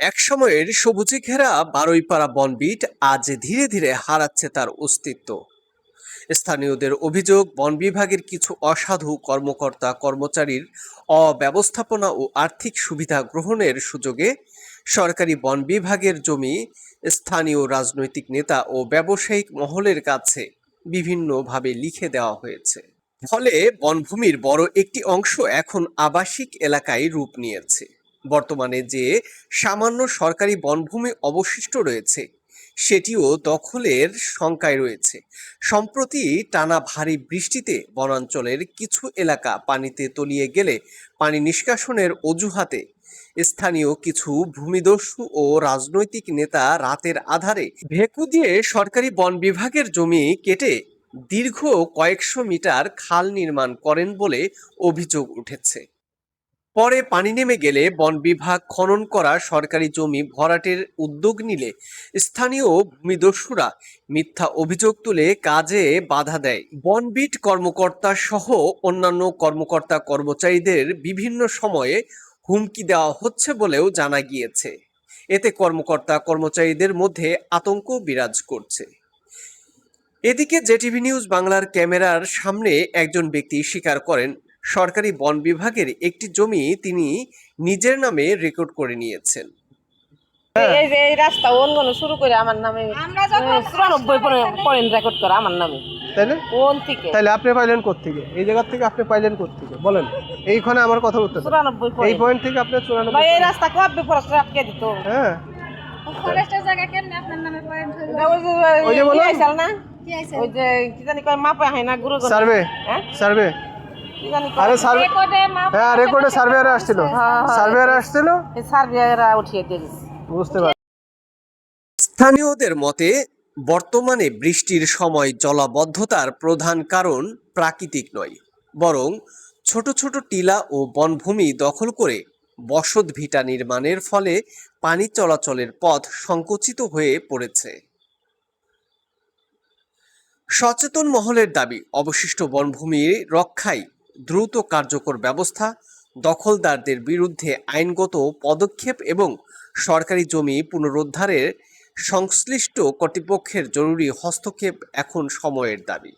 একসময়ের সবুজে ঘেরা বারুইপাড়া বনবিট আজ ধীরে ধীরে হারাচ্ছে তার অস্তিত্ব। স্থানীয়দের অভিযোগ, বন বিভাগের কিছু অসাধু কর্মকর্তা কর্মচারীর অব্যবস্থাপনা ও আর্থিক সুবিধা গ্রহণের সুযোগে সরকারি বন বিভাগের জমি স্থানীয় রাজনৈতিক নেতা ও ব্যবসায়িক মহলের কাছে বিভিন্নভাবে লিখে দেওয়া হয়েছে। ফলে বনভূমির বড় একটি অংশ এখন আবাসিক এলাকায় রূপ নিয়েছে। বর্তমানে যে সামান্য সরকারি বনভূমি অবশিষ্ট রয়েছে সেটিও দখলের শঙ্কায় রয়েছে। সম্প্রতি টানা ভারী বৃষ্টিতে বনাঞ্চলের কিছু এলাকা পানিতে তলিয়ে গেলে পানি নিষ্কাশনের অজুহাতে স্থানীয় কিছু ভূমিদস্যু ও রাজনৈতিক নেতা রাতের আধারে ভেকু দিয়ে সরকারি বন বিভাগের জমি কেটে দীর্ঘ কয়েকশো মিটার খাল নির্মাণ করেন বলে অভিযোগ উঠেছে। পরে পানি নেমে গেলে বন বিভাগ খনন করা সরকারি জমি ভরাটের উদ্যোগ নিলে স্থানীয় ভূমিদস্যুরা মিথ্যা অভিযোগ তুলে কাজে বাধা দেয়। বনবিট কর্মকর্তা সহ অন্যান্য কর্মকর্তা কর্মচারীদের বিভিন্ন সময়ে হুমকি দেওয়া হচ্ছে বলেও জানা গিয়েছে। এতে কর্মকর্তা কর্মচারীদের মধ্যে আতঙ্ক বিরাজ করছে। এদিকে জেটিভি নিউজ বাংলার ক্যামেরার সামনে একজন ব্যক্তি স্বীকার করেন, সরকারি বন বিভাগের একটি জমি তিনি নিজের নামে রেকর্ড করে নিয়েছেন। এই যে এই রাস্তা অঙ্গন শুরু করে আমার নামে 94 পয়েন্ট রেকর্ড করা আমার নামে, তাইলে কোন থেকে? তাইলে আপনি পাইলেন কোত্থেকে? এই জায়গা থেকে আপনি পাইলেন কোত্থেকে বলেন? এইখানে আমার কথা বলতেছে 94 এই পয়েন্ট থেকে আপনি 94 ভাই এই রাস্তা কবে ফরেস্ট আটকে দিত? হ্যাঁ ফরেস্টের জায়গা কেমনে আপনার নামে পয়েন্ট হইলো? ওই যে বলো আইসাল না, কি আইছে? ওই যে কি জানি কয় মাপা হয় না গুরু সার্ভে হ্যাঁ সার্ভে কি জানি আরে সার্ভে রেকর্ডে মাপ হ্যাঁ রেকর্ডে সার্ভেয়ার আসছিল সার্ভেয়ার আসছিল এই সার্ভেরা উঠিয়ে দিয়ে দিছে। বুঝতে পারছি। স্থানীয়দের মতে বর্তমানে বৃষ্টির সময় জলাবদ্ধতার প্রধান কারণ প্রাকৃতিক নয়, বরং ছোট ছোট টিলা ও বনভূমি দখল করে বসত ভিটা নির্মাণের ফলে পানি চলাচলের পথ সংকুচিত হয়ে পড়েছে। সচেতন মহলের দাবি, অবশিষ্ট বনভূমি রক্ষায় দ্রুত কার্যকর ব্যবস্থা, দখলদারদের বিরুদ্ধে আইনগত পদক্ষেপ এবং সরকারি জমি পুনরুদ্ধারের সংশ্লিষ্ট কর্তৃপক্ষের জরুরি হস্তক্ষেপ এখন সময়ের দাবি।